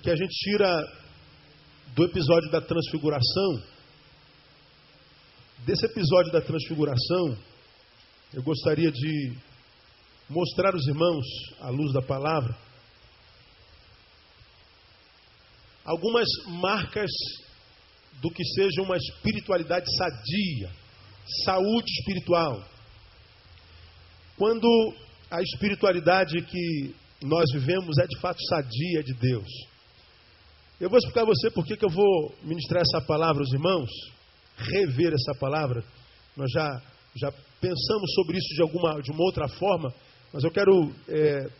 que a gente tira do episódio da transfiguração. Desse episódio da transfiguração, eu gostaria de mostrar aos irmãos, à luz da palavra, algumas marcas do que seja uma espiritualidade sadia, saúde espiritual. Quando a espiritualidade que nós vivemos é de fato sadia de Deus. Eu vou explicar a você por que eu vou ministrar essa palavra aos irmãos, rever essa palavra. Nós já pensamos sobre isso de uma outra forma, mas eu quero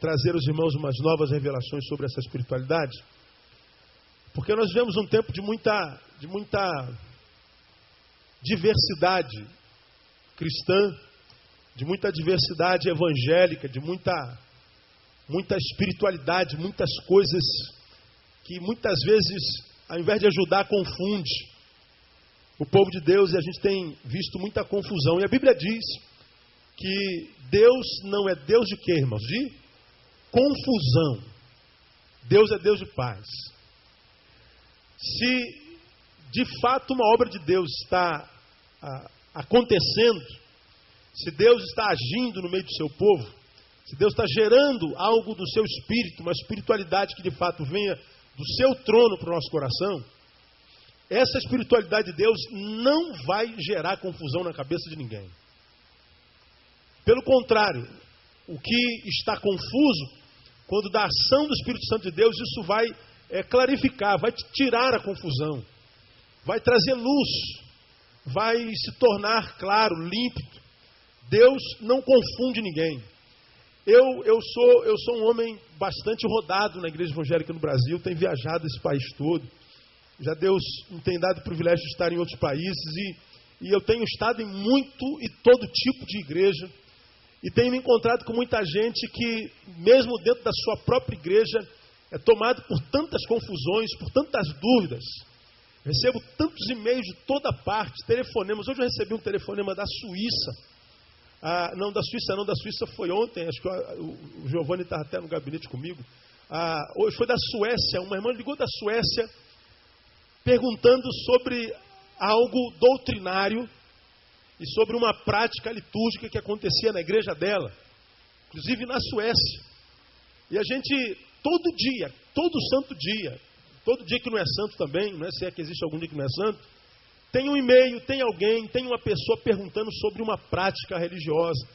trazer aos irmãos umas novas revelações sobre essa espiritualidade, porque nós vivemos um tempo de muita diversidade cristã, de muita diversidade evangélica, de muita espiritualidade, muitas coisas que muitas vezes, ao invés de ajudar, confunde o povo de Deus, e a gente tem visto muita confusão. E a Bíblia diz que Deus não é Deus de quê, irmãos? De confusão. Deus é Deus de paz. Se de fato uma obra de Deus está acontecendo, se Deus está agindo no meio do seu povo, se Deus está gerando algo do seu espírito, uma espiritualidade que de fato venha do seu trono para o nosso coração, essa espiritualidade de Deus não vai gerar confusão na cabeça de ninguém. Pelo contrário, o que está confuso, quando da ação do Espírito Santo de Deus, isso vai clarificar, vai tirar a confusão, vai trazer luz, vai se tornar claro, límpido. Deus não confunde ninguém. Eu sou um homem bastante rodado na igreja evangélica no Brasil, tenho viajado esse país todo. Já Deus me tem dado o privilégio de estar em outros países e eu tenho estado em muito e todo tipo de igreja e tenho me encontrado com muita gente que, mesmo dentro da sua própria igreja, é tomado por tantas confusões, por tantas dúvidas. Recebo tantos e-mails de toda parte, telefonemas. Hoje eu recebi um telefonema da Suíça. Não, da Suíça foi ontem, acho que o Giovanni estava até no gabinete comigo. Hoje foi da Suécia, uma irmã ligou da Suécia perguntando sobre algo doutrinário e sobre uma prática litúrgica que acontecia na igreja dela, inclusive na Suécia. E a gente, todo santo dia, todo dia que não é santo também, não é se é que existe algum dia que não é santo, tem um e-mail, tem alguém, tem uma pessoa perguntando sobre uma prática religiosa,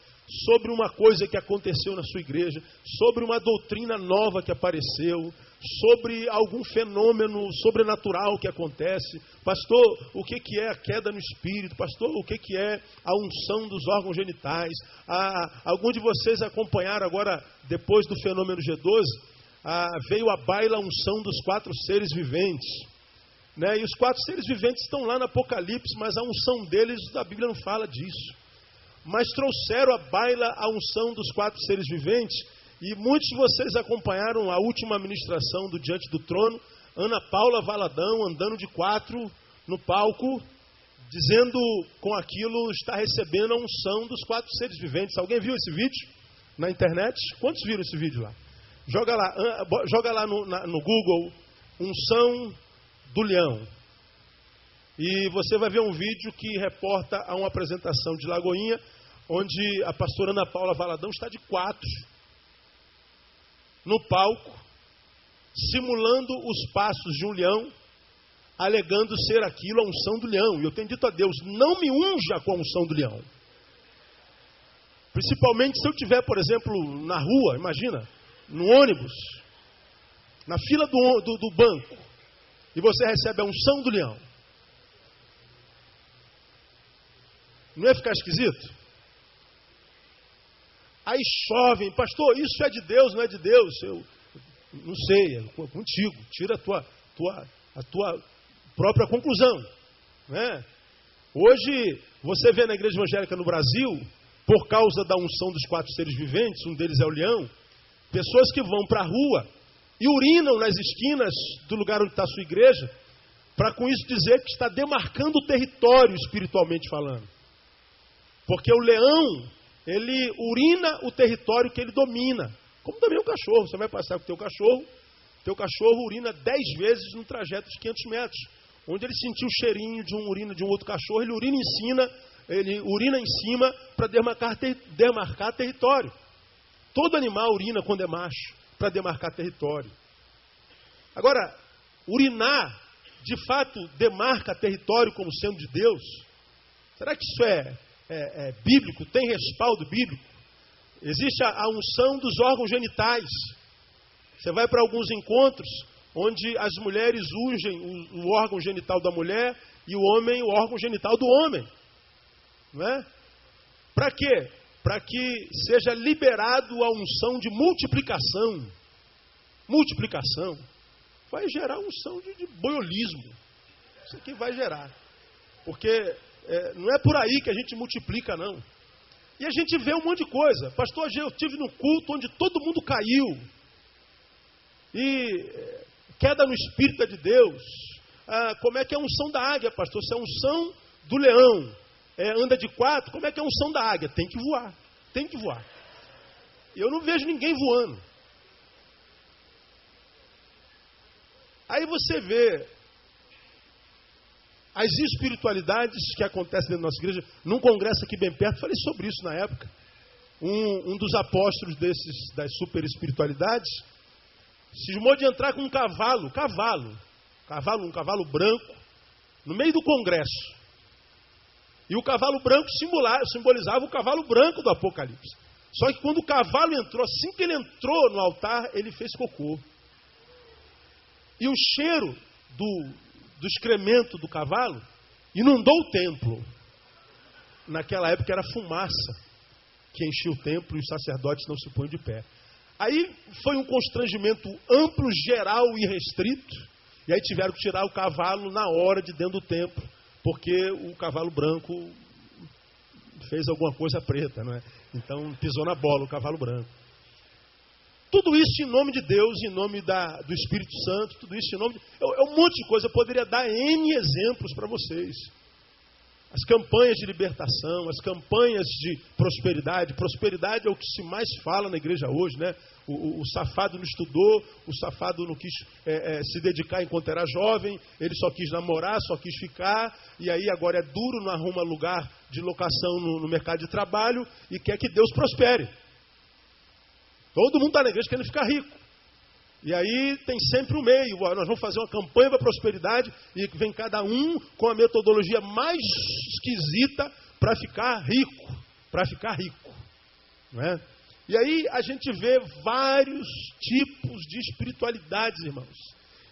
sobre uma coisa que aconteceu na sua igreja, sobre uma doutrina nova que apareceu, sobre algum fenômeno sobrenatural que acontece. Pastor, o que é a queda no espírito? Pastor, o que é a unção dos órgãos genitais? Alguns de vocês acompanharam agora, depois do fenômeno G12, veio à baila a unção dos 4 seres viventes. Né? E os 4 seres viventes estão lá no Apocalipse, mas a unção deles, a Bíblia não fala disso. Mas trouxeram à baila a unção dos 4 seres viventes, e muitos de vocês acompanharam a última ministração do Diante do Trono, Ana Paula Valadão andando de 4 no palco, dizendo com aquilo, está recebendo a unção dos 4 seres viventes. Alguém viu esse vídeo na internet? Quantos viram esse vídeo lá? Joga lá no Google, unção do leão. E você vai ver um vídeo que reporta a uma apresentação de Lagoinha, onde a pastora Ana Paula Valadão está de 4 no palco, simulando os passos de um leão, alegando ser aquilo a unção do leão. E eu tenho dito a Deus, não me unja com a unção do leão. Principalmente se eu estiver, por exemplo, na rua, imagina, no ônibus, na fila do banco, e você recebe a unção do leão. Não ia ficar esquisito? Aí chovem, pastor, isso é de Deus, não é de Deus? Eu não sei, é contigo, tira a tua própria conclusão. Né? Hoje, você vê na igreja evangélica no Brasil, por causa da unção dos 4 seres viventes, um deles é o leão, pessoas que vão para a rua e urinam nas esquinas do lugar onde está a sua igreja, para com isso dizer que está demarcando o território espiritualmente falando. Porque o leão, ele urina o território que ele domina. Como também o cachorro. Você vai passar com o teu cachorro Teu cachorro urina 10 vezes no trajeto de 500 metros. Onde ele sentiu o cheirinho de urina de um outro cachorro, ele urina em cima para demarcar território. Todo animal urina quando é macho, para demarcar território. Agora, urinar, de fato, demarca território como sendo de Deus? Será que isso é bíblico? Tem respaldo bíblico? Existe a unção dos órgãos genitais. Você vai para alguns encontros onde as mulheres ungem o órgão genital da mulher e o homem o órgão genital do homem. Não é? Para quê? Para que seja liberado a unção de multiplicação. Multiplicação. Vai gerar unção de boiolismo. Isso aqui vai gerar. Porque não é por aí que a gente multiplica, não. E a gente vê um monte de coisa. Pastor, eu estive num culto onde todo mundo caiu. E queda no Espírito de Deus. Como é que é a unção da águia, pastor? Se é a unção do leão anda de 4, como é que é a unção da águia? Tem que voar. Tem que voar. Eu não vejo ninguém voando. Aí você vê as espiritualidades que acontecem dentro da nossa igreja. Num congresso aqui bem perto, falei sobre isso na época. Um dos apóstolos das super espiritualidades cismou de entrar com um cavalo branco, no meio do congresso. E o cavalo branco simbolizava o cavalo branco do Apocalipse. Só que quando o cavalo entrou, assim que ele entrou no altar, ele fez cocô. E o cheiro do excremento do cavalo inundou o templo. Naquela época era fumaça que enchia o templo e os sacerdotes não se põem de pé. Aí foi um constrangimento amplo, geral e restrito. E aí tiveram que tirar o cavalo na hora de dentro do templo. Porque o cavalo branco fez alguma coisa preta, não é? Então pisou na bola o cavalo branco. Tudo isso em nome de Deus, em nome do Espírito Santo, tudo isso em nome de... É um monte de coisa, eu poderia dar N exemplos para vocês. As campanhas de libertação, as campanhas de prosperidade. Prosperidade é o que se mais fala na igreja hoje, né? O safado não estudou, o safado não quis se dedicar enquanto era jovem, ele só quis namorar, só quis ficar, e aí agora é duro, não arruma lugar de locação no mercado de trabalho e quer que Deus prospere. Todo mundo está na igreja querendo ficar rico. E aí tem sempre um meio. Nós vamos fazer uma campanha para a prosperidade e vem cada um com a metodologia mais esquisita para ficar rico. Para ficar rico. Não é? E aí a gente vê vários tipos de espiritualidades, irmãos.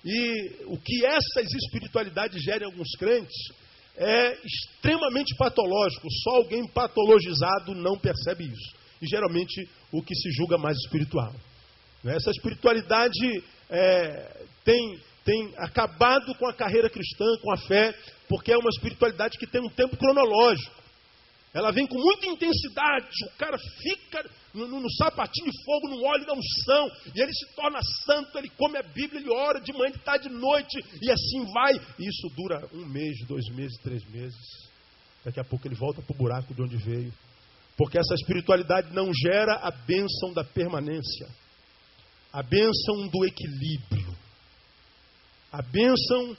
E o que essas espiritualidades geram em alguns crentes é extremamente patológico. Só alguém patologizado não percebe isso. E geralmente o que se julga mais espiritual. Essa espiritualidade tem acabado com a carreira cristã, com a fé, porque é uma espiritualidade que tem um tempo cronológico. Ela vem com muita intensidade, o cara fica no sapatinho de fogo, no óleo da unção, e ele se torna santo, ele come a Bíblia, ele ora de manhã, de tarde, de noite, e assim vai. E isso dura 1 mês, 2 meses, 3 meses. Daqui a pouco ele volta para o buraco de onde veio. Porque essa espiritualidade não gera a bênção da permanência. A bênção do equilíbrio. A bênção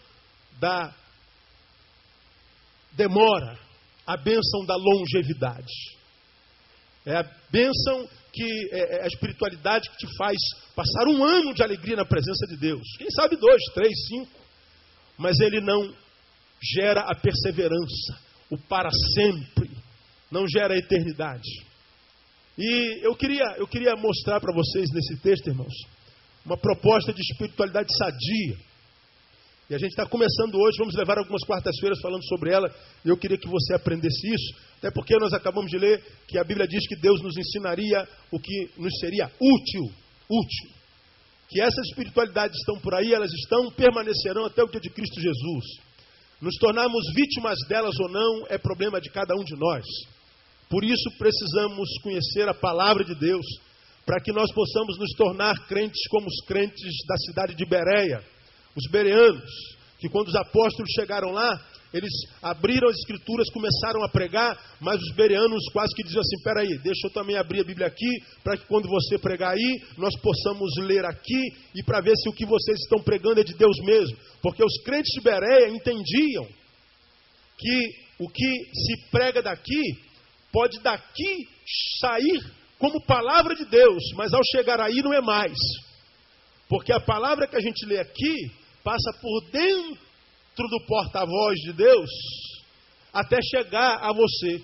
da demora. A bênção da longevidade. É a bênção que é a espiritualidade que te faz passar 1 ano de alegria na presença de Deus. Quem sabe 2, 3, 5. Mas ele não gera a perseverança, o para sempre. Não gera a eternidade. E eu queria mostrar para vocês nesse texto, irmãos, uma proposta de espiritualidade sadia. E a gente está começando hoje, vamos levar algumas quartas-feiras falando sobre ela, e eu queria que você aprendesse isso, até porque nós acabamos de ler que a Bíblia diz que Deus nos ensinaria o que nos seria útil. Que essas espiritualidades estão por aí, elas permanecerão até o dia de Cristo Jesus. Nos tornarmos vítimas delas ou não, é problema de cada um de nós. Por isso precisamos conhecer a palavra de Deus, para que nós possamos nos tornar crentes como os crentes da cidade de Bereia, os bereanos, que quando os apóstolos chegaram lá, eles abriram as escrituras, começaram a pregar, mas os bereanos quase que diziam assim, espera aí, deixa eu também abrir a Bíblia aqui, para que quando você pregar aí, nós possamos ler aqui, e para ver se o que vocês estão pregando é de Deus mesmo. Porque os crentes de Bereia entendiam que o que se prega daqui, pode daqui sair como palavra de Deus, mas ao chegar aí não é mais. Porque a palavra que a gente lê aqui, passa por dentro do porta-voz de Deus, até chegar a você.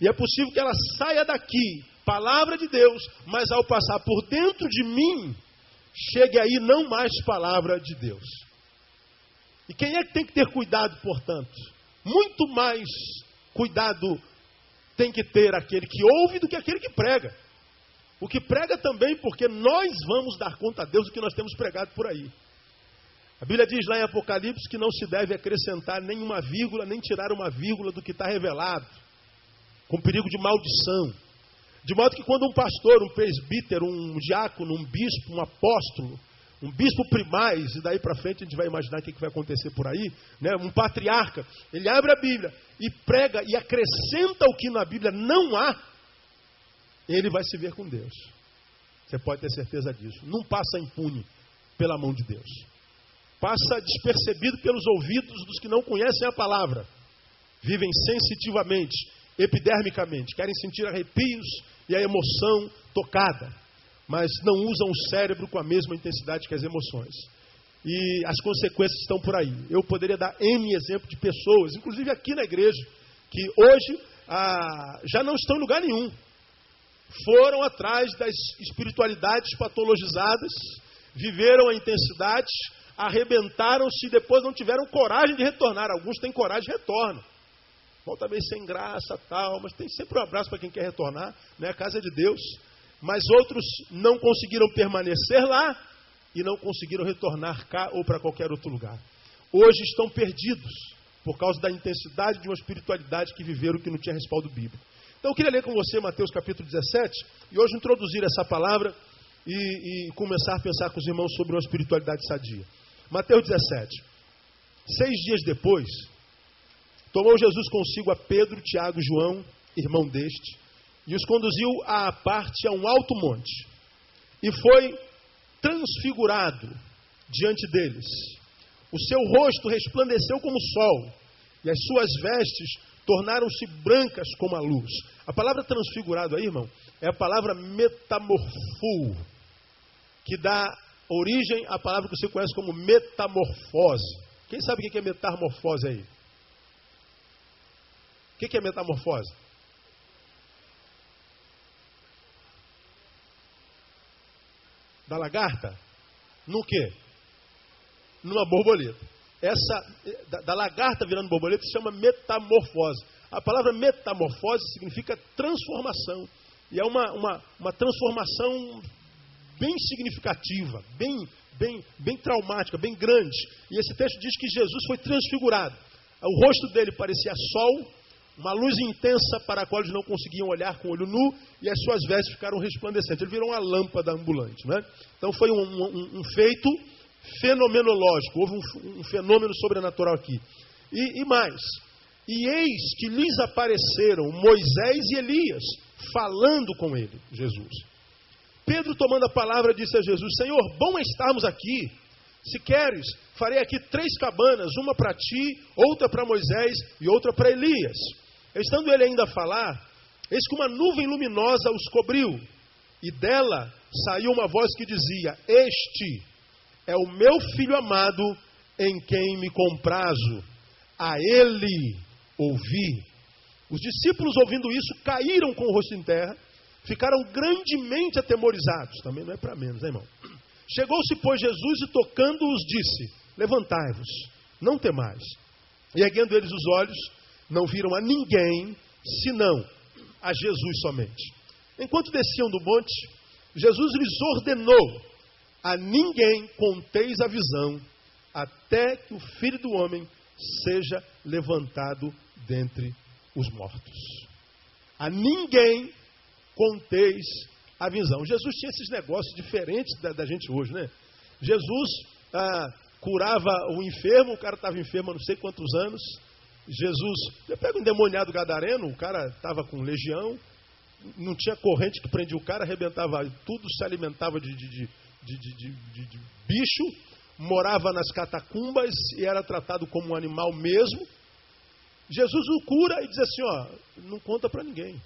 E é possível que ela saia daqui, palavra de Deus, mas ao passar por dentro de mim, chegue aí não mais palavra de Deus. E quem é que tem que ter cuidado, portanto? Muito mais cuidado tem que ter aquele que ouve do que aquele que prega. O que prega também, porque nós vamos dar conta a Deus do que nós temos pregado por aí. A Bíblia diz lá em Apocalipse que não se deve acrescentar nenhuma vírgula, nem tirar uma vírgula do que está revelado, com perigo de maldição. De modo que quando um pastor, um presbítero, um diácono, um bispo, um apóstolo, um bispo primaz, e daí para frente a gente vai imaginar o que vai acontecer por aí, né? Um patriarca, ele abre a Bíblia e prega e acrescenta o que na Bíblia não há, ele vai se ver com Deus. Você pode ter certeza disso. Não passa impune pela mão de Deus. Passa despercebido pelos ouvidos dos que não conhecem a palavra. Vivem sensitivamente, epidermicamente. Querem sentir arrepios e a emoção tocada. Mas não usam o cérebro com a mesma intensidade que as emoções. E as consequências estão por aí. Eu poderia dar N exemplo de pessoas, inclusive aqui na igreja, que hoje já não estão em lugar nenhum. Foram atrás das espiritualidades patologizadas, viveram a intensidade, arrebentaram-se e depois não tiveram coragem de retornar. Alguns têm coragem e retornam. Volta meio sem graça, tal, mas tem sempre um abraço para quem quer retornar, né? A casa é de Deus. Mas outros não conseguiram permanecer lá e não conseguiram retornar cá ou para qualquer outro lugar. Hoje estão perdidos por causa da intensidade de uma espiritualidade que viveram que não tinha respaldo bíblico. Então eu queria ler com você Mateus capítulo 17 e hoje introduzir essa palavra e começar a pensar com os irmãos sobre uma espiritualidade sadia. Mateus 17. 6 dias depois, tomou Jesus consigo a Pedro, Tiago e João, irmão deste, e os conduziu à parte a um alto monte, e foi transfigurado diante deles. O seu rosto resplandeceu como o sol, e as suas vestes tornaram-se brancas como a luz. A palavra transfigurado aí, irmão, é a palavra metamorfo, que dá origem à palavra que você conhece como metamorfose. Quem sabe o que é metamorfose aí? O que é metamorfose? Da lagarta? No quê? Numa borboleta. Essa, da lagarta virando borboleta, se chama metamorfose. A palavra metamorfose significa transformação. E é uma transformação bem significativa, bem traumática, bem grande. E esse texto diz que Jesus foi transfigurado. O rosto dele parecia sol, uma luz intensa para a qual eles não conseguiam olhar com o olho nu, e as suas vestes ficaram resplandecentes. Ele virou uma lâmpada ambulante, né? Então foi um feito fenomenológico, houve um fenômeno sobrenatural aqui. E mais, e eis que lhes apareceram Moisés e Elias, falando com ele, Jesus. Pedro, tomando a palavra, disse a Jesus: Senhor, bom é estarmos aqui. Se queres, farei aqui 3 cabanas, uma para ti, outra para Moisés e outra para Elias. Estando ele ainda a falar, eis que uma nuvem luminosa os cobriu, e dela saiu uma voz que dizia: Este é o meu filho amado, em quem me comprazo. A ele ouvi. Os discípulos, ouvindo isso, caíram com o rosto em terra, ficaram grandemente atemorizados. Também não é para menos, né, irmão? Chegou-se, pois, Jesus e tocando-os disse: Levantai-vos, não temais. E erguendo eles os olhos, não viram a ninguém, senão a Jesus somente. Enquanto desciam do monte, Jesus lhes ordenou: a ninguém conteis a visão, até que o Filho do Homem seja levantado dentre os mortos. A ninguém conteis a visão. Jesus tinha esses negócios diferentes da gente hoje, né? Jesus curava o enfermo, o cara estava enfermo há não sei quantos anos, Jesus, você pega um endemoniado gadareno, o cara estava com legião, não tinha corrente que prendia o cara, arrebentava tudo, se alimentava de bicho, morava nas catacumbas e era tratado como um animal mesmo. Jesus o cura e diz assim, ó, não conta para ninguém.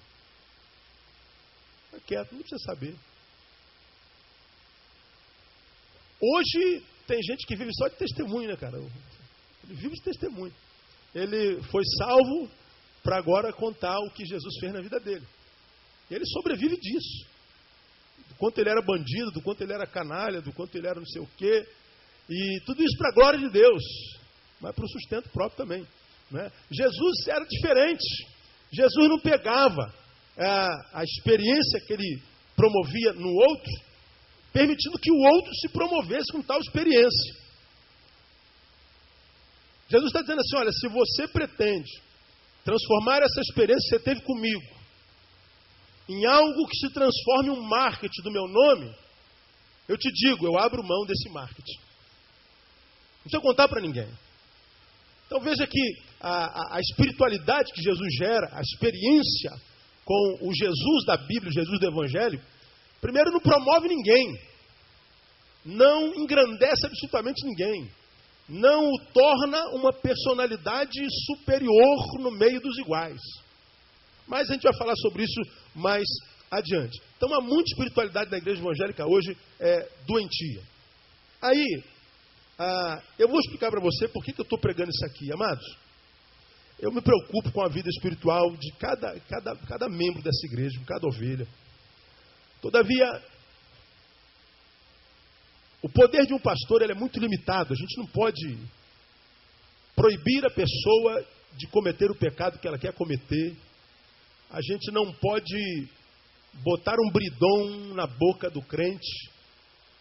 Fica quieto, não precisa saber. Hoje tem gente que vive só de testemunho, né, cara? Ele vive de testemunho. Ele foi salvo para agora contar o que Jesus fez na vida dele. E ele sobrevive disso. Do quanto ele era bandido, do quanto ele era canalha, do quanto ele era não sei o quê. E tudo isso para a glória de Deus. Mas para o sustento próprio também. Né? Jesus era diferente. Jesus não pegava a experiência que ele promovia no outro, permitindo que o outro se promovesse com tal experiência. Jesus está dizendo assim, olha, se você pretende transformar essa experiência que você teve comigo em algo que se transforme um marketing do meu nome, eu te digo, eu abro mão desse marketing. Não precisa contar para ninguém. Então veja que a espiritualidade que Jesus gera, a experiência com o Jesus da Bíblia, o Jesus do Evangelho, primeiro não promove ninguém, não engrandece absolutamente ninguém, não o torna uma personalidade superior no meio dos iguais. Mas a gente vai falar sobre isso mais adiante. Então há muita espiritualidade na igreja evangélica hoje doentia. Aí, eu vou explicar para você por que eu estou pregando isso aqui, amados. Eu me preocupo com a vida espiritual de cada membro dessa igreja, de cada ovelha. Todavia, o poder de um pastor ele é muito limitado. A gente não pode proibir a pessoa de cometer o pecado que ela quer cometer. A gente não pode botar um bridão na boca do crente,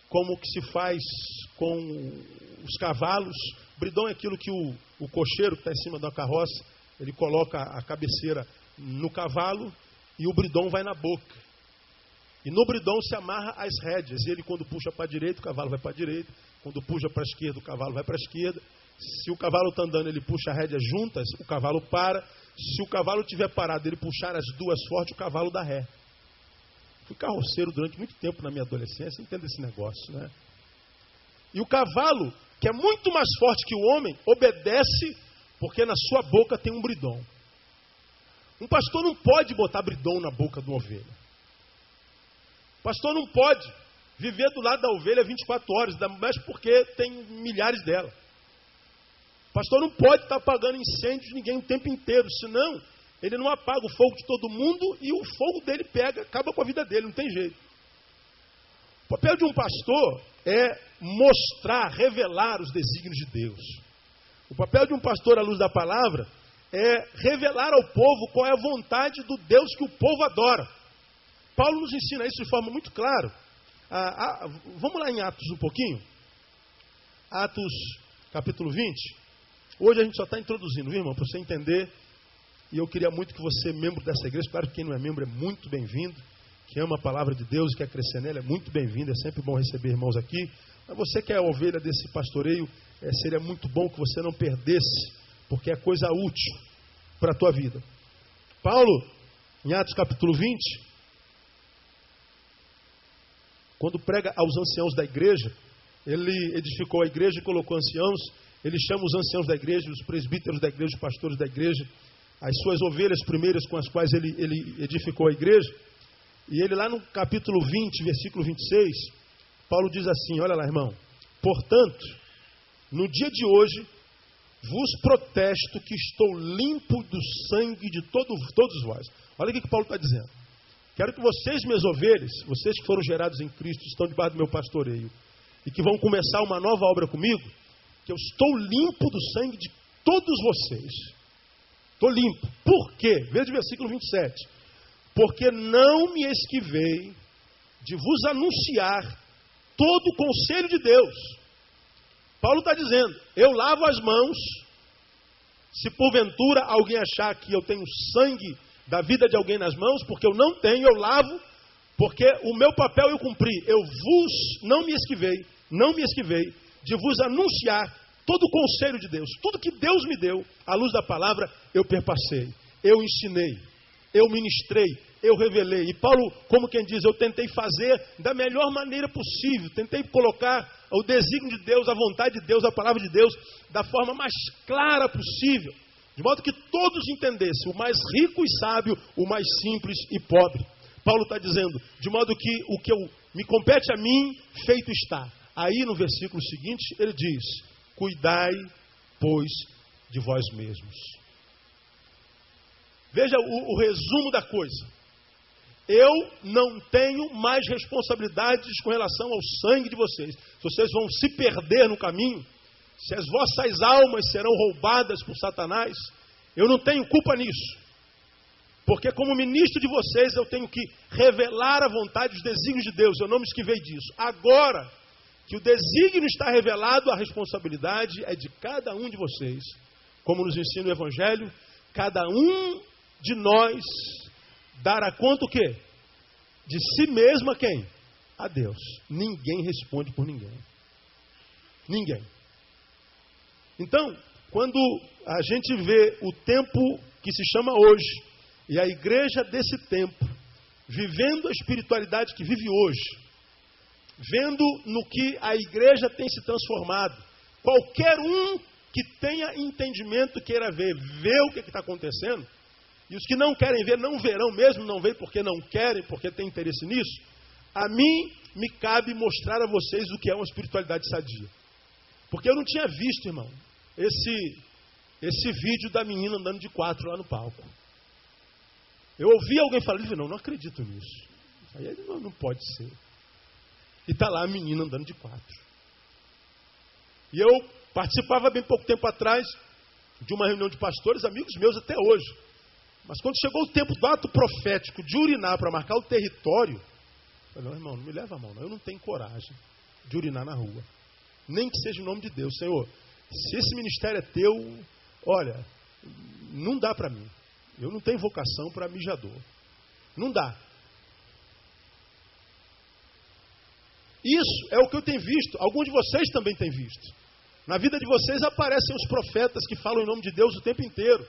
como que se faz com os cavalos. Bridão é aquilo que o cocheiro que está em cima da carroça, ele coloca a cabeceira no cavalo e o bridão vai na boca. E no bridão se amarra as rédeas. E ele, quando puxa para a direita, o cavalo vai para a direita. Quando puxa para a esquerda, o cavalo vai para a esquerda. Se o cavalo está andando, ele puxa a rédea juntas, o cavalo para. Se o cavalo estiver parado, ele puxar as duas fortes, o cavalo dá ré. Fui carroceiro durante muito tempo na minha adolescência, entendo esse negócio, né? E o cavalo, que é muito mais forte que o homem, obedece porque na sua boca tem um bridão. Um pastor não pode botar bridão na boca de uma ovelha. O pastor não pode viver do lado da ovelha 24 horas, mas porque tem milhares dela. O pastor não pode estar apagando incêndios de ninguém o tempo inteiro, senão ele não apaga o fogo de todo mundo e o fogo dele acaba com a vida dele, não tem jeito. O papel de um pastor é mostrar, revelar os desígnios de Deus. O papel de um pastor à luz da palavra é revelar ao povo qual é a vontade do Deus que o povo adora. Paulo nos ensina isso de forma muito clara. Vamos lá em Atos um pouquinho. Atos capítulo 20. Hoje a gente só está introduzindo, viu, irmão? Para você entender. E eu queria muito que você, membro dessa igreja, claro que quem não é membro é muito bem-vindo, que ama a palavra de Deus e quer crescer nela, é muito bem-vindo, é sempre bom receber irmãos aqui. Mas você que é a ovelha desse pastoreio, seria muito bom que você não perdesse, porque é coisa útil para a tua vida. Paulo, em Atos capítulo 20, quando prega aos anciãos da igreja, ele edificou a igreja e colocou anciãos, ele chama os anciãos da igreja, os presbíteros da igreja, os pastores da igreja, as suas ovelhas primeiras com as quais ele edificou a igreja. E ele lá no capítulo 20, versículo 26, Paulo diz assim, olha lá, irmão: portanto, no dia de hoje, vos protesto que estou limpo do sangue de todos vós. Olha o que Paulo está dizendo. Quero que vocês, minhas ovelhas, vocês que foram gerados em Cristo, estão debaixo do meu pastoreio, e que vão começar uma nova obra comigo, que eu estou limpo do sangue de todos vocês. Estou limpo. Por quê? Veja o versículo 27. Porque não me esquivei de vos anunciar todo o conselho de Deus. Paulo está dizendo, eu lavo as mãos, se porventura alguém achar que eu tenho sangue da vida de alguém nas mãos, porque eu não tenho, eu lavo, porque o meu papel eu cumpri. Eu não me esquivei de vos anunciar todo o conselho de Deus, tudo que Deus me deu, à luz da palavra, eu perpassei, eu ensinei, eu ministrei, eu revelei. E Paulo, como quem diz, eu tentei fazer da melhor maneira possível, tentei colocar o desígnio de Deus, a vontade de Deus, a palavra de Deus, da forma mais clara possível, de modo que todos entendessem, o mais rico e sábio, o mais simples e pobre. Paulo está dizendo, de modo que o que me compete a mim, feito está. Aí no versículo seguinte, ele diz, cuidai, pois, de vós mesmos. Veja o resumo da coisa. Eu não tenho mais responsabilidades com relação ao sangue de vocês. Se vocês vão se perder no caminho, se as vossas almas serão roubadas por Satanás, eu não tenho culpa nisso. Porque como ministro de vocês, eu tenho que revelar a vontade, os desígnios de Deus. Eu não me esquivei disso. Agora que o desígnio está revelado, a responsabilidade é de cada um de vocês. Como nos ensina o Evangelho, cada um de nós dará conta o quê? De si mesmo a quem? A Deus. Ninguém responde por ninguém. Ninguém. Então, quando a gente vê o tempo que se chama hoje, e a igreja desse tempo, vivendo a espiritualidade que vive hoje, vendo no que a igreja tem se transformado, qualquer um que tenha entendimento, queira ver, vê o que está acontecendo, e os que não querem ver, não verão mesmo, não veem porque não querem, porque têm interesse nisso. A mim, me cabe mostrar a vocês o que é uma espiritualidade sadia. Porque eu não tinha visto, irmão, esse vídeo da menina andando de 4 lá no palco. Eu ouvi alguém falando, não acredito nisso. Aí não pode ser. E está lá a menina andando de 4. E eu participava bem pouco tempo atrás de uma reunião de pastores, amigos meus até hoje. Mas quando chegou o tempo do ato profético de urinar para marcar o território, eu falei, não, irmão, não me leva a mão, não. Eu não tenho coragem de urinar na rua. Nem que seja o nome de Deus. Senhor, se esse ministério é teu, olha, não dá para mim. Eu não tenho vocação para mijador. Não dá. Isso é o que eu tenho visto. Alguns de vocês também têm visto. Na vida de vocês aparecem os profetas que falam em nome de Deus o tempo inteiro.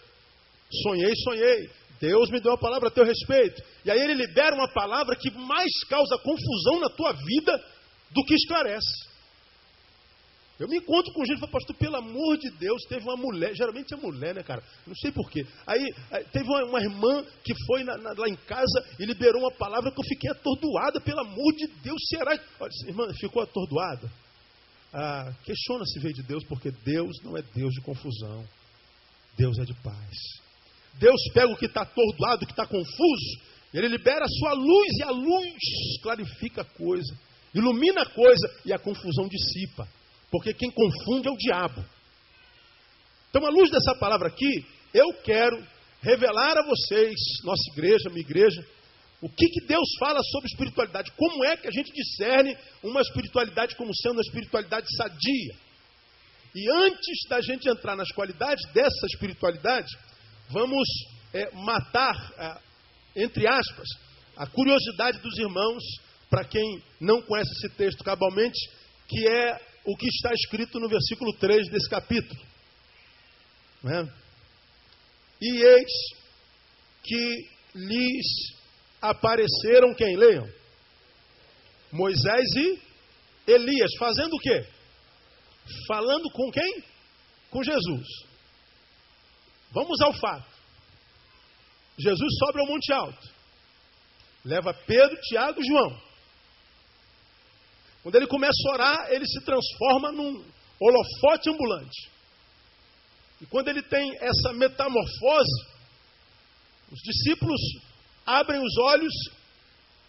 Sonhei. Deus me deu uma palavra a teu respeito. E aí ele libera uma palavra que mais causa confusão na tua vida do que esclarece. Eu me encontro com gente e falo, pastor, pelo amor de Deus, teve uma mulher, geralmente é mulher, né, cara? Não sei porquê. Aí teve uma irmã que foi lá em casa e liberou uma palavra que eu fiquei atordoada, pelo amor de Deus, será? Olha, irmã, ficou atordoada? Questiona se veio de Deus, porque Deus não é Deus de confusão. Deus é de paz. Deus pega o que está atordoado, o que está confuso, ele libera a sua luz e a luz clarifica a coisa, ilumina a coisa e a confusão dissipa. Porque quem confunde é o diabo. Então, à luz dessa palavra aqui, eu quero revelar a vocês, nossa igreja, minha igreja, o que Deus fala sobre espiritualidade. Como é que a gente discerne uma espiritualidade como sendo uma espiritualidade sadia. E antes da gente entrar nas qualidades dessa espiritualidade, vamos matar, entre aspas, a curiosidade dos irmãos, para quem não conhece esse texto cabalmente, que é o que está escrito no versículo 3 desse capítulo. Não é? E eis que lhes apareceram quem? Leiam. Moisés e Elias. Fazendo o quê? Falando com quem? Com Jesus. Vamos ao fato. Jesus sobe ao Monte Alto. Leva Pedro, Tiago e João. Quando ele começa a orar, ele se transforma num holofote ambulante. E quando ele tem essa metamorfose, os discípulos abrem os olhos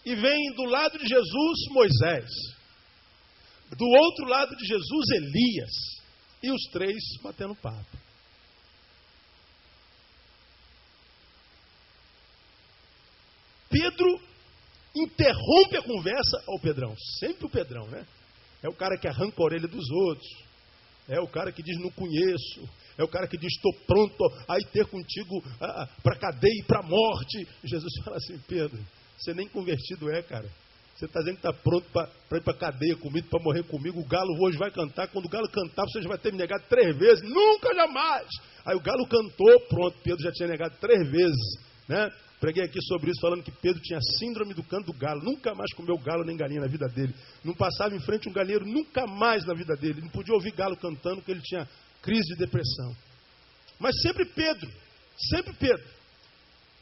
e veem do lado de Jesus Moisés. Do outro lado de Jesus Elias. E os três batendo papo. Pedro interrompe a conversa ao Pedrão. Sempre o Pedrão, né? É o cara que arranca a orelha dos outros. É o cara que diz, não conheço. É o cara que diz, estou pronto a ir ter contigo para a cadeia e para a morte. Jesus fala assim, Pedro, você nem convertido é, cara. Você está dizendo que está pronto para ir para a cadeia comigo, para morrer comigo. O galo hoje vai cantar. Quando o galo cantar, você já vai ter me negado 3 vezes. Nunca, jamais. Aí o galo cantou, pronto. Pedro já tinha negado 3 vezes. Né? Preguei aqui sobre isso, falando que Pedro tinha síndrome do canto do galo. Nunca mais comeu galo nem galinha na vida dele. Não passava em frente um galinheiro nunca mais na vida dele. Não podia ouvir galo cantando, porque ele tinha crise de depressão. Mas sempre Pedro. Sempre Pedro.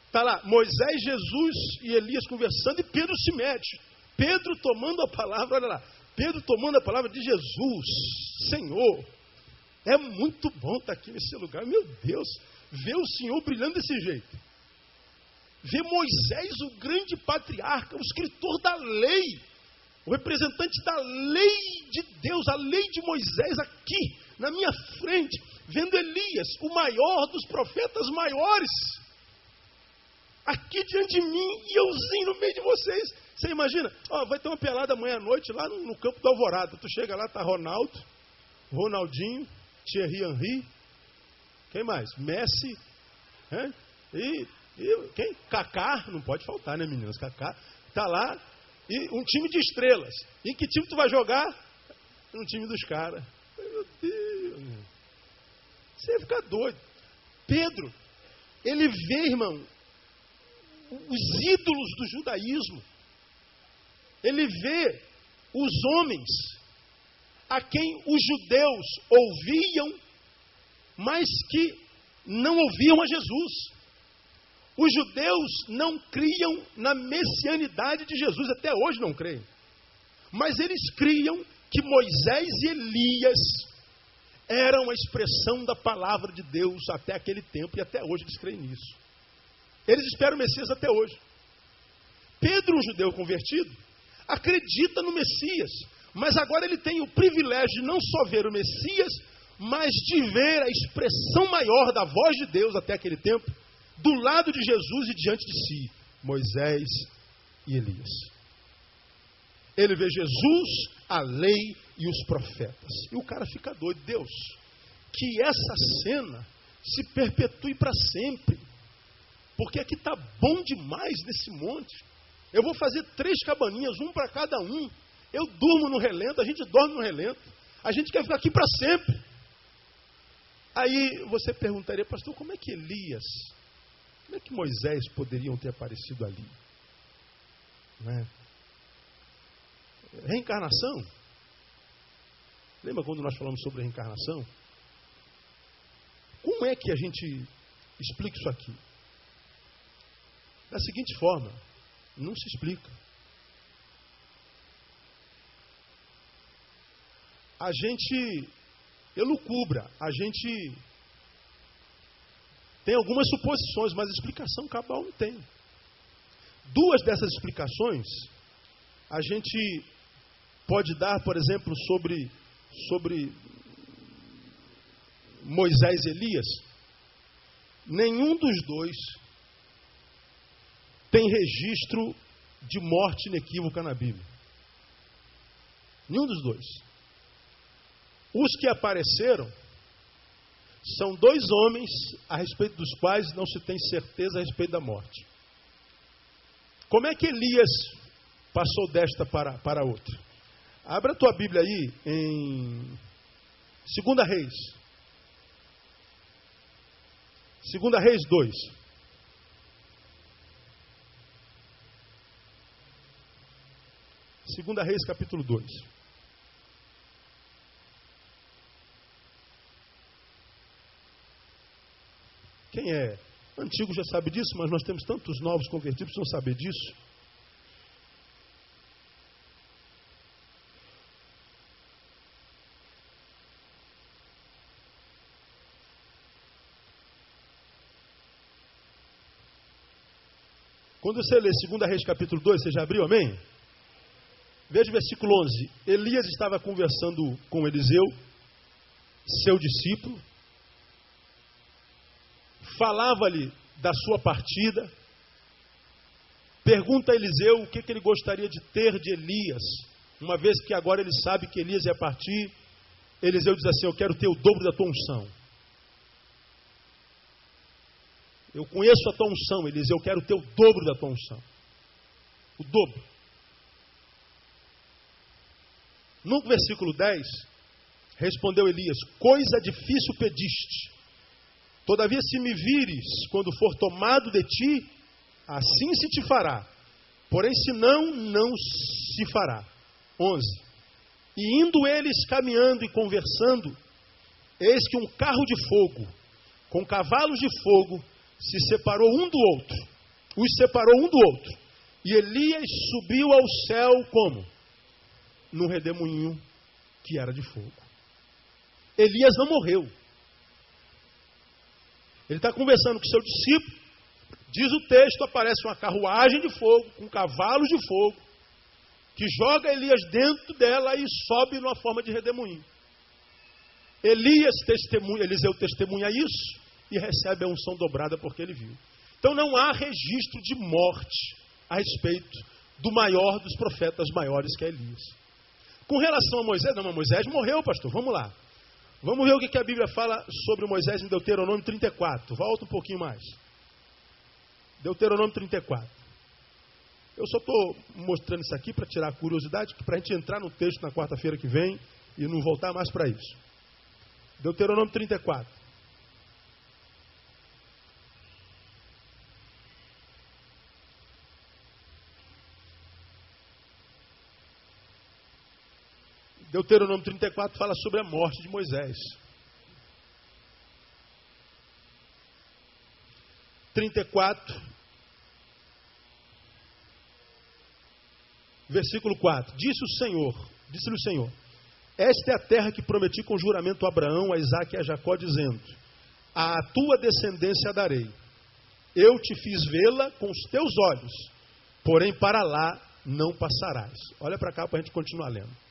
Está lá, Moisés, Jesus e Elias conversando e Pedro se mete. Pedro tomando a palavra, olha lá. Pedro tomando a palavra de Jesus. Senhor, é muito bom estar aqui nesse lugar. Meu Deus, ver o Senhor brilhando desse jeito. Ver Moisés, o grande patriarca, o escritor da lei. O representante da lei de Deus, a lei de Moisés aqui, na minha frente. Vendo Elias, o maior dos profetas maiores. Aqui diante de mim e euzinho no meio de vocês. Você imagina? Vai ter uma pelada amanhã à noite lá no campo do Alvorada. Tu chega lá, tá Ronaldo, Ronaldinho, Thierry Henry. Quem mais? Messi. E quem? Kaká. Não pode faltar, né, meninas? Kaká. Tá lá. E um time de estrelas. Em que time tu vai jogar? No time dos caras. Meu Deus. Você ia ficar doido. Pedro, ele vê, irmão, os ídolos do judaísmo. Ele vê os homens a quem os judeus ouviam, mas que não ouviam a Jesus. Os judeus não criam na messianidade de Jesus, até hoje não creem. Mas eles criam que Moisés e Elias eram a expressão da palavra de Deus até aquele tempo, e até hoje eles creem nisso. Eles esperam o Messias até hoje. Pedro, um judeu convertido, acredita no Messias, mas agora ele tem o privilégio de não só ver o Messias, mas de ver a expressão maior da voz de Deus até aquele tempo, do lado de Jesus e diante de si, Moisés e Elias. Ele vê Jesus, a lei e os profetas. E o cara fica doido. Deus, que essa cena se perpetue para sempre. Porque aqui está bom demais nesse monte. Eu vou fazer 3 cabaninhas, um para cada um. Eu durmo no relento, a gente dorme no relento. A gente quer ficar aqui para sempre. Aí você perguntaria, pastor, como é que Elias, como é que Moisés poderiam ter aparecido ali? Não é? Reencarnação? Lembra quando nós falamos sobre reencarnação? Como é que a gente explica isso aqui? Da seguinte forma, não se explica. A gente elucubra, a gente tem algumas suposições, mas explicação cabal não tem. 2 dessas explicações a gente pode dar, por exemplo, sobre Moisés e Elias. Nenhum dos 2 tem registro de morte inequívoca na Bíblia. Nenhum dos 2. Os que apareceram são 2 homens a respeito dos quais não se tem certeza a respeito da morte. Como é que Elias passou desta para outra? Abra a tua Bíblia aí em 2 Reis. 2 Reis 2. Segunda Reis, capítulo 2. Quem é antigo já sabe disso, mas nós temos tantos novos convertidos que não saber disso. Quando você lê 2 Reis, capítulo 2, você já abriu, amém? Veja o versículo 11. Elias estava conversando com Eliseu, seu discípulo. Falava-lhe da sua partida. Pergunta a Eliseu o que ele gostaria de ter de Elias. Uma vez que agora ele sabe que Elias ia partir, Eliseu diz assim, eu quero ter o dobro da tua unção. Eu conheço a tua unção, Eliseu, eu quero ter o dobro da tua unção. O dobro. No versículo 10, respondeu Elias: coisa difícil pediste. Todavia, se me vires, quando for tomado de ti, assim se te fará. Porém, se não, não se fará. 11. E indo eles caminhando e conversando, eis que um carro de fogo, com cavalos de fogo, se separou um do outro. Os separou um do outro. E Elias subiu ao céu como? Num redemoinho que era de fogo. Elias não morreu. Ele está conversando com seu discípulo. Diz o texto, aparece uma carruagem de fogo, com cavalos de fogo, que joga Elias dentro dela e sobe numa forma de redemoinho. Eliseu testemunha isso e recebe a unção dobrada porque ele viu. Então não há registro de morte a respeito do maior dos profetas maiores, que é Elias. Com relação a Moisés, não, Moisés morreu, pastor, vamos lá. Vamos ver o que a Bíblia fala sobre Moisés em Deuteronômio 34. Volta um pouquinho mais. Deuteronômio 34. Eu só estou mostrando isso aqui para tirar a curiosidade, para a gente entrar no texto na quarta-feira que vem e não voltar mais para isso. Deuteronômio 34. Deuteronômio 34 fala sobre a morte de Moisés. 34, versículo 4. Disse-lhe o Senhor, esta é a terra que prometi com juramento a Abraão, a Isaque e a Jacó, dizendo, à tua descendência darei. Eu te fiz vê-la com os teus olhos, porém para lá não passarás. Olha para cá para a gente continuar lendo.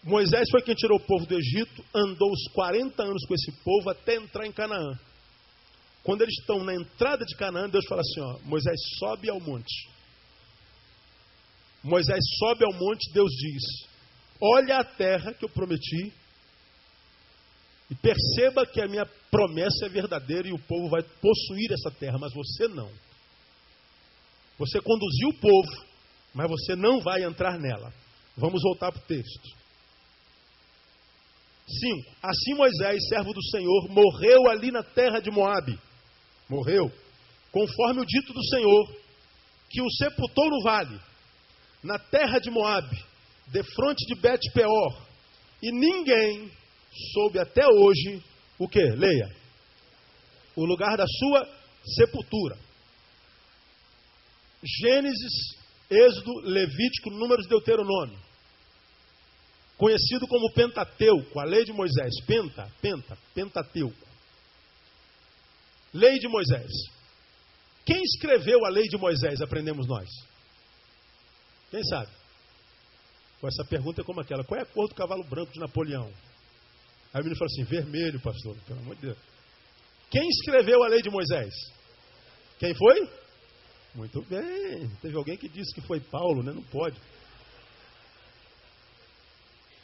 Moisés foi quem tirou o povo do Egito, andou os 40 anos com esse povo até entrar em Canaã. Quando eles estão na entrada de Canaã, Deus fala assim, ó, Moisés sobe ao monte. Moisés sobe ao monte, Deus diz, olha a terra que eu prometi e perceba que a minha promessa é verdadeira e o povo vai possuir essa terra, mas você não. Você conduziu o povo, mas você não vai entrar nela. Vamos voltar para o texto. 5. Assim Moisés, servo do Senhor, morreu ali na terra de Moabe. Morreu, conforme o dito do Senhor, que o sepultou no vale, na terra de Moabe, defronte de Bet-peor. E ninguém soube até hoje o que? Leia. O lugar da sua sepultura. Gênesis, Êxodo, Levítico, Números, Deuteronômio. Conhecido como Pentateuco, a lei de Moisés. Pentateuco. Lei de Moisés. Quem escreveu a lei de Moisés, aprendemos nós? Quem sabe? Essa pergunta é como aquela. Qual é a cor do cavalo branco de Napoleão? Aí o menino fala assim, vermelho, pastor, pelo amor de Deus. Quem escreveu a lei de Moisés? Quem foi? Muito bem. Teve alguém que disse que foi Paulo, né? Não pode.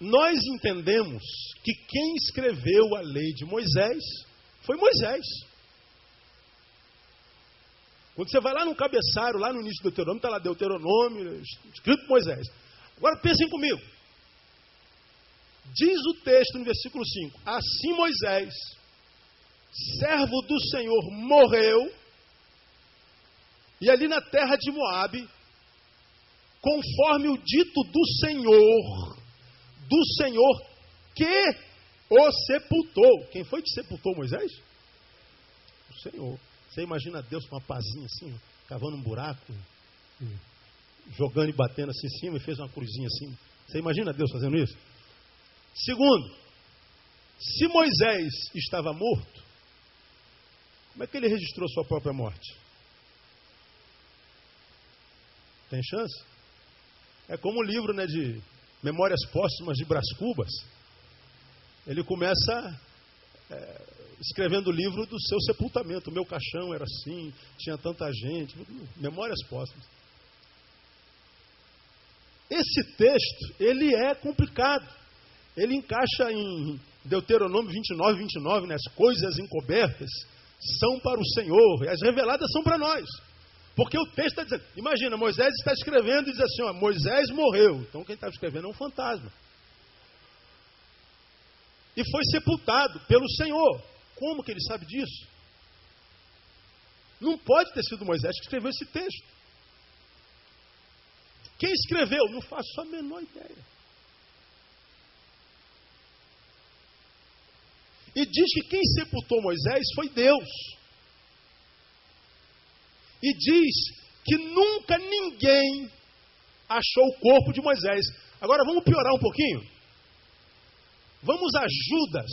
Nós entendemos que quem escreveu a lei de Moisés foi Moisés. Quando você vai lá no cabeçalho, lá no início do Deuteronômio, está lá Deuteronômio, escrito por Moisés. Agora pensem comigo. Diz o texto no versículo 5. Assim Moisés, servo do Senhor, morreu. E ali na terra de Moabe, conforme o dito do Senhor que o sepultou. Quem foi que sepultou Moisés? O Senhor. Você imagina Deus com uma pazinha assim, cavando um buraco, jogando e batendo assim em cima e fez uma cruzinha assim. Você imagina Deus fazendo isso? Segundo, se Moisés estava morto, como é que ele registrou sua própria morte? Tem chance? É como o livro, né, de Memórias Póstumas de Brás Cubas. Ele começa escrevendo o livro do seu sepultamento. O meu caixão era assim, tinha tanta gente. Memórias Póstumas. Esse texto, ele é complicado. Ele encaixa em Deuteronômio 29, né? As coisas encobertas são para o Senhor, e as reveladas são para nós. Porque o texto está dizendo, imagina, Moisés está escrevendo e diz assim, ó, Moisés morreu. Então quem está escrevendo é um fantasma. E foi sepultado pelo Senhor. Como que ele sabe disso? Não pode ter sido Moisés que escreveu esse texto. Quem escreveu? Não faço a menor ideia. E diz que quem sepultou Moisés foi Deus. E diz que nunca ninguém achou o corpo de Moisés. Agora vamos piorar um pouquinho. Vamos a Judas.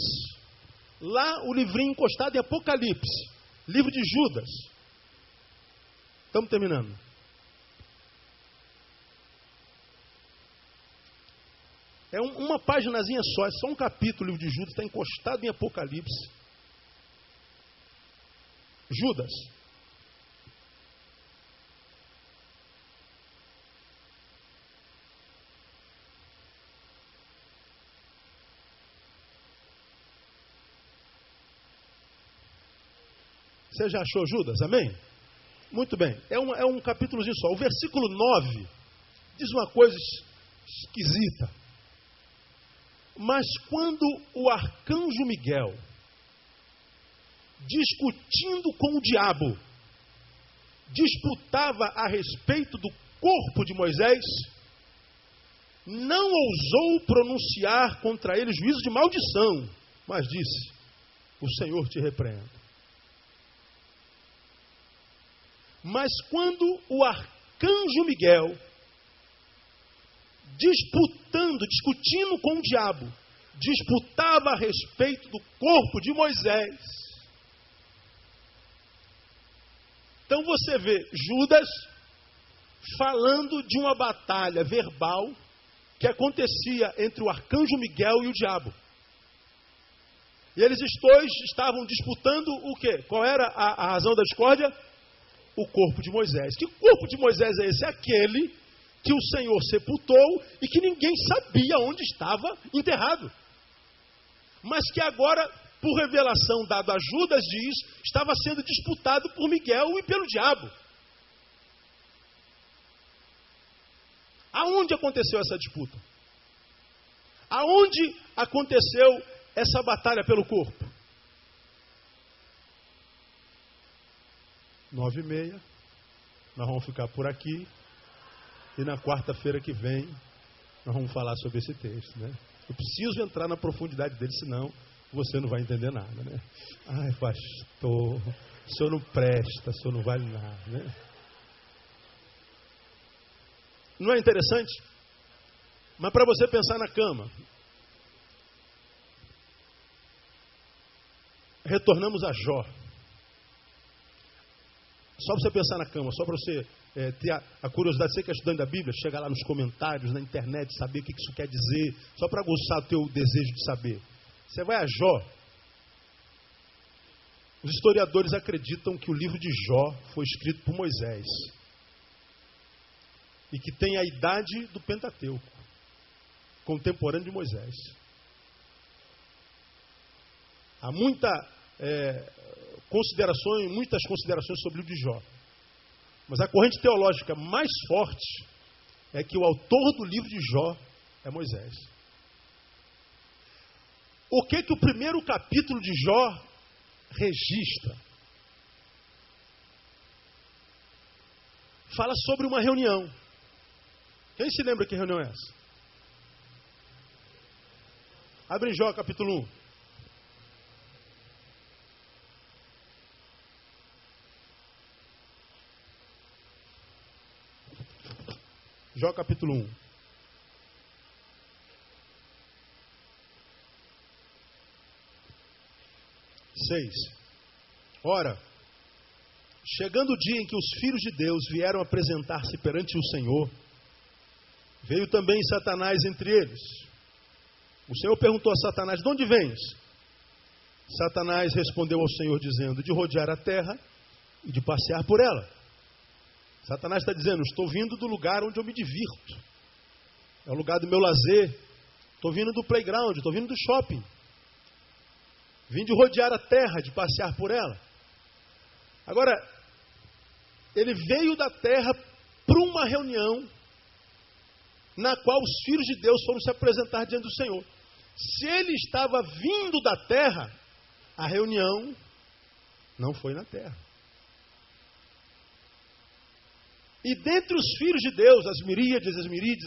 Lá o livrinho encostado em Apocalipse. Livro de Judas. Estamos terminando. É uma paginazinha só, é só um capítulo, o livro de Judas, está encostado em Apocalipse. Judas. Você já achou Judas? Amém? Muito bem. É um capítulozinho só. O versículo 9 diz uma coisa esquisita. Mas quando o arcanjo Miguel, discutindo com o diabo, disputava a respeito do corpo de Moisés, não ousou pronunciar contra ele juízo de maldição, mas disse, o Senhor te repreenda. Mas quando o arcanjo Miguel, discutindo com o diabo, disputava a respeito do corpo de Moisés. Então você vê Judas falando de uma batalha verbal que acontecia entre o arcanjo Miguel e o diabo. E eles dois estavam disputando o quê? Qual era a razão da discórdia? O corpo de Moisés. Que corpo de Moisés é esse? É aquele que o Senhor sepultou e que ninguém sabia onde estava enterrado. Mas que agora, por revelação dada a Judas, diz, estava sendo disputado por Miguel e pelo diabo. Aonde aconteceu essa disputa? Aonde aconteceu essa batalha pelo corpo? 9h30, nós vamos ficar por aqui. E na quarta-feira que vem, nós vamos falar sobre esse texto, né? Eu preciso entrar na profundidade dele, senão você não vai entender nada, né? Ai, pastor, o senhor não presta, o senhor não vale nada, né? Não é interessante? Mas para você pensar na cama, retornamos a Jó. Só para você pensar na cama, só para você ter a curiosidade, você que é estudante da Bíblia, chegar lá nos comentários, na internet, saber o que isso quer dizer, só para aguçar o teu desejo de saber. Você vai a Jó. Os historiadores acreditam que o livro de Jó foi escrito por Moisés. E que tem a idade do Pentateuco, contemporâneo de Moisés. Há muitas considerações sobre o livro de Jó. Mas a corrente teológica mais forte é que o autor do livro de Jó é Moisés. O que o primeiro capítulo de Jó registra? Fala sobre uma reunião. Quem se lembra que reunião é essa? Abre em Jó capítulo 1. Jó capítulo 1. Ora, chegando o dia em que os filhos de Deus vieram apresentar-se perante o Senhor, veio também Satanás entre eles. O Senhor perguntou a Satanás, de onde vens? Satanás respondeu ao Senhor dizendo, de rodear a terra e de passear por ela. Satanás está dizendo, estou vindo do lugar onde eu me divirto. É o lugar do meu lazer. Estou vindo do playground, estou vindo do shopping. Vim de rodear a terra, de passear por ela. Agora, ele veio da terra para uma reunião na qual os filhos de Deus foram se apresentar diante do Senhor. Se ele estava vindo da terra, a reunião não foi na terra. E dentre os filhos de Deus, as miríades,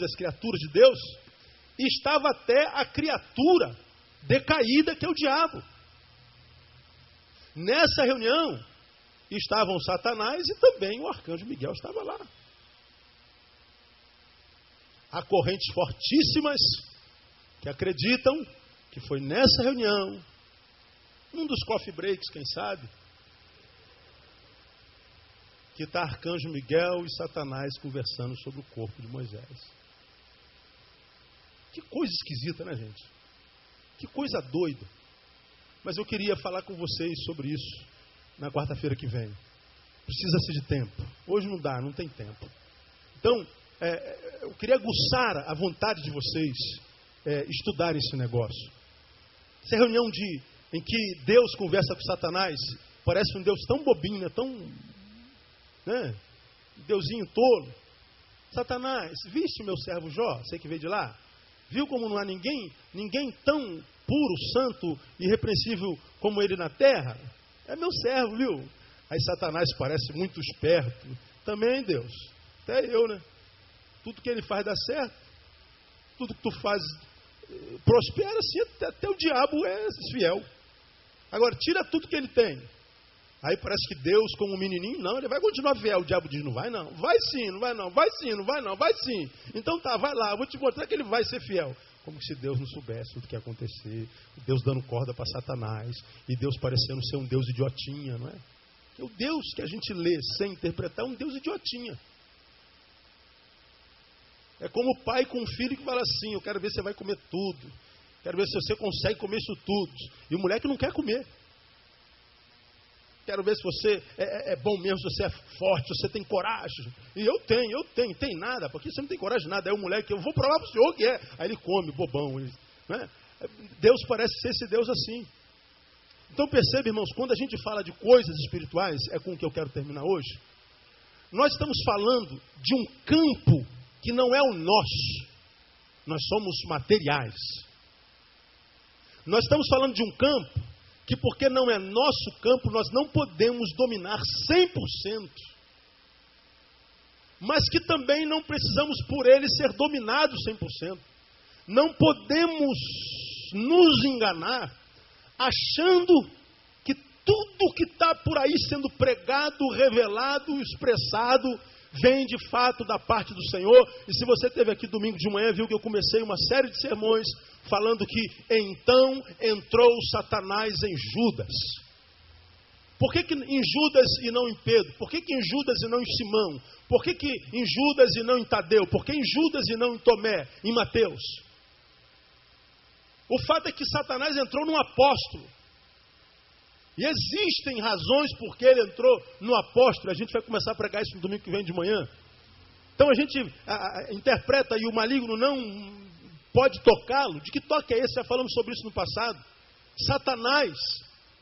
as criaturas de Deus, estava até a criatura decaída que é o diabo. Nessa reunião estavam Satanás e também o arcanjo Miguel estava lá. Há correntes fortíssimas que acreditam que foi nessa reunião, um dos coffee breaks, quem sabe, que está arcanjo Miguel e Satanás conversando sobre o corpo de Moisés. Que coisa esquisita, né, gente? Que coisa doida. Mas eu queria falar com vocês sobre isso na quarta-feira que vem. Precisa-se de tempo. Hoje não dá, não tem tempo. Então, eu queria aguçar a vontade de vocês estudarem esse negócio. Essa reunião em que Deus conversa com Satanás, parece um Deus tão bobinho, né? Tão, né? Deusinho tolo. Satanás, viste o meu servo Jó? Você que veio de lá? Viu como não há ninguém tão puro, santo e irrepreensível como ele na terra? É meu servo, viu? Aí Satanás parece muito esperto. Também, Deus. Até eu, né? Tudo que ele faz dá certo. Tudo que tu faz prospera, assim, até o diabo é fiel. Agora, tira tudo que ele tem. Aí parece que Deus, como um menininho, não, ele vai continuar fiel. O diabo diz, não vai não. Vai sim, não vai não. Vai sim, não vai não. Vai sim. Então tá, vai lá, eu vou te mostrar que ele vai ser fiel. Como se Deus não soubesse tudo que ia acontecer. Deus dando corda para Satanás. E Deus parecendo ser um Deus idiotinha, não é? Porque o Deus que a gente lê sem interpretar é um Deus idiotinha. É como o pai com um filho que fala assim, eu quero ver se você vai comer tudo. Quero ver se você consegue comer isso tudo. E o moleque não quer comer. Quero ver se você é bom mesmo, se você é forte, se você tem coragem. E eu tenho. Tem nada, porque você não tem coragem de nada. Aí o moleque, eu vou provar para o senhor que é. Aí ele come, bobão. Né? Deus parece ser esse Deus assim. Então percebe, irmãos, quando a gente fala de coisas espirituais, é com o que eu quero terminar hoje. Nós estamos falando de um campo que não é o nosso. Nós somos materiais. Nós estamos falando de um campo que, porque não é nosso campo, nós não podemos dominar 100%. Mas que também não precisamos por ele ser dominados 100%. Não podemos nos enganar achando que tudo que está por aí sendo pregado, revelado, expressado, vem de fato da parte do Senhor. E se você esteve aqui domingo de manhã, viu que eu comecei uma série de sermões falando que então entrou Satanás em Judas. Por que em Judas e não em Pedro? Por que em Judas e não em Simão? Por que em Judas e não em Tadeu? Por que em Judas e não em Tomé, em Mateus? O fato é que Satanás entrou num apóstolo. E existem razões por que ele entrou no apóstolo. A gente vai começar a pregar isso no domingo que vem de manhã. Então a gente interpreta e o maligno não pode tocá-lo. De que toque é esse? Já falamos sobre isso no passado. Satanás,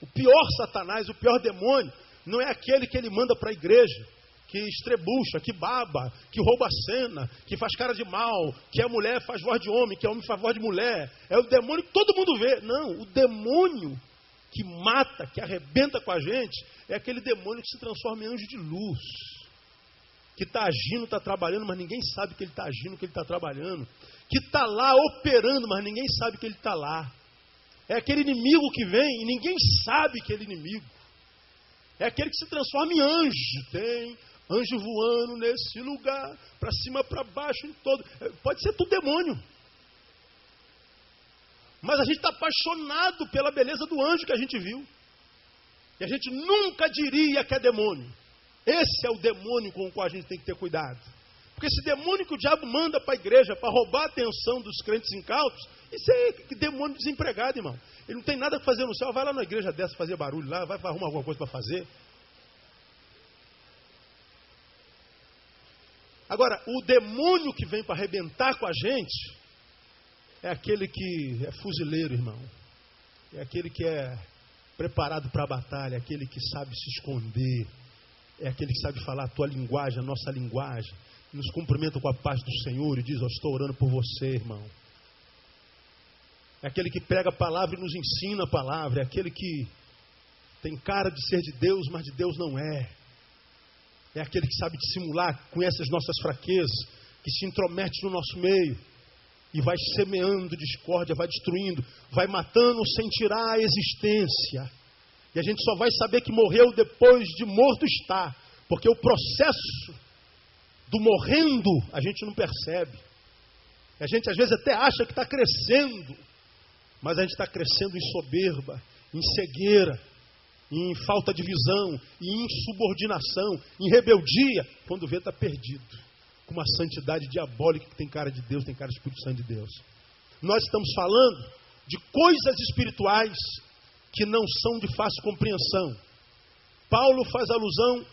o pior demônio, não é aquele que ele manda para a igreja, que estrebucha, que baba, que rouba a cena, que faz cara de mal, que a mulher faz voz de homem, que a homem faz voz de mulher. É o demônio que todo mundo vê. Não, o demônio que mata, que arrebenta com a gente, é aquele demônio que se transforma em anjo de luz. Que está agindo, está trabalhando, mas ninguém sabe que ele está agindo, que ele está trabalhando. Que está lá operando, mas ninguém sabe que ele está lá. É aquele inimigo que vem e ninguém sabe que ele é inimigo. É aquele que se transforma em anjo. Tem anjo voando nesse lugar, para cima, para baixo, em todo. Pode ser tudo demônio. Mas a gente está apaixonado pela beleza do anjo que a gente viu. E a gente nunca diria que é demônio. Esse é o demônio com o qual a gente tem que ter cuidado. Porque esse demônio que o diabo manda para a igreja para roubar a atenção dos crentes incautos, isso é demônio desempregado, irmão. Ele não tem nada para fazer no céu. Vai lá na igreja dessa fazer barulho lá, vai arrumar alguma coisa para fazer. Agora, o demônio que vem para arrebentar com a gente é aquele que é fuzileiro, irmão. É aquele que é preparado para a batalha, é aquele que sabe se esconder. é aquele que sabe falar a tua linguagem, a nossa linguagem, nos cumprimenta com a paz do Senhor e diz: eu estou orando por você, irmão. É aquele que prega a palavra e nos ensina a palavra. É aquele que tem cara de ser de Deus, mas de Deus não é. É aquele que sabe dissimular, conhece as nossas fraquezas, que se intromete no nosso meio e vai semeando discórdia, vai destruindo, vai matando sem tirar a existência. E a gente só vai saber que morreu depois de morto estar, porque o processo do morrendo a gente não percebe. A gente às vezes até acha que está crescendo, mas a gente está crescendo em soberba, em cegueira, em falta de visão, em insubordinação, em rebeldia, quando vê está perdido, com uma santidade diabólica que tem cara de Deus, tem cara de Espírito Santo de Deus. Nós estamos falando de coisas espirituais que não são de fácil compreensão. Paulo faz alusão,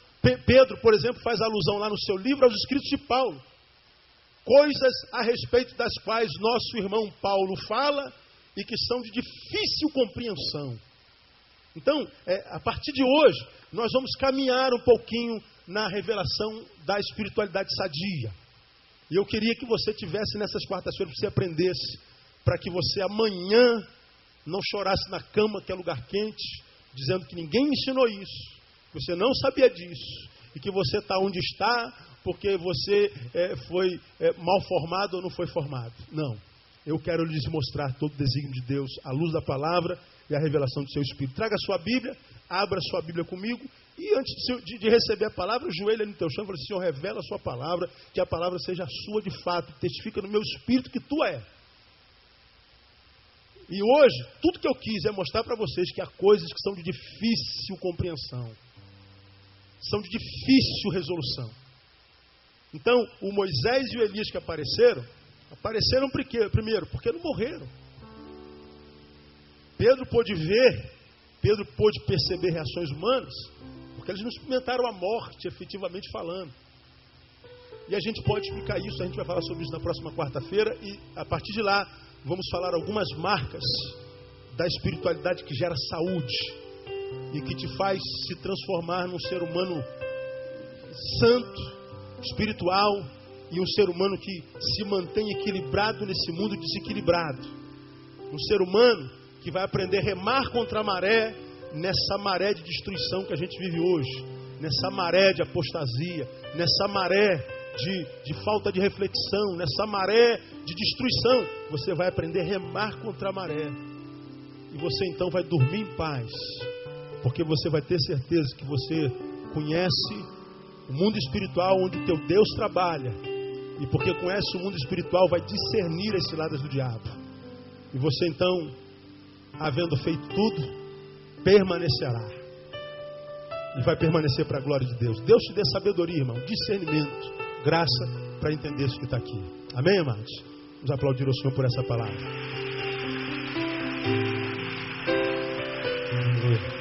Pedro, por exemplo, faz alusão lá no seu livro aos escritos de Paulo. Coisas a respeito das quais nosso irmão Paulo fala e que são de difícil compreensão. Então, a partir de hoje, nós vamos caminhar um pouquinho na revelação da espiritualidade sadia. E eu queria que você tivesse nessas quartas-feiras, que você aprendesse, para que você amanhã não chorasse na cama, que é lugar quente, dizendo que ninguém me ensinou isso, que você não sabia disso, e que você está onde está porque você foi mal formado ou não foi formado. Não. Eu quero lhes mostrar todo o desígnio de Deus, à luz da palavra e a revelação do seu Espírito. Traga a sua Bíblia, abra a sua Bíblia comigo, e antes de receber a palavra, ajoelha no teu chão e fala assim: Senhor, revela a sua palavra, que a palavra seja sua de fato, testifica no meu espírito que tu é. E hoje, tudo que eu quis é mostrar para vocês que há coisas que são de difícil compreensão, são de difícil resolução. Então, o Moisés e o Elias que apareceram primeiro porque não morreram. Pedro pôde ver, Pedro pôde perceber reações humanas, porque eles não experimentaram a morte, efetivamente falando. E a gente pode explicar isso, a gente vai falar sobre isso na próxima quarta-feira, e a partir de lá, vamos falar algumas marcas da espiritualidade que gera saúde e que te faz se transformar num ser humano santo, espiritual, e um ser humano que se mantém equilibrado nesse mundo desequilibrado. Um ser humano que vai aprender a remar contra a maré, nessa maré de destruição que a gente vive hoje, nessa maré de apostasia, nessa maré de falta de reflexão, nessa maré de destruição. Você vai aprender a remar contra a maré, e você então vai dormir em paz, porque você vai ter certeza que você conhece o mundo espiritual onde o teu Deus trabalha, e porque conhece o mundo espiritual vai discernir as ciladas do diabo. E você então, havendo feito tudo, permanecerá. E vai permanecer para a glória de Deus. Deus te dê sabedoria, irmão, discernimento, graça para entender isso que está aqui. Amém, amados? Vamos aplaudir ao Senhor por essa palavra. Aleluia.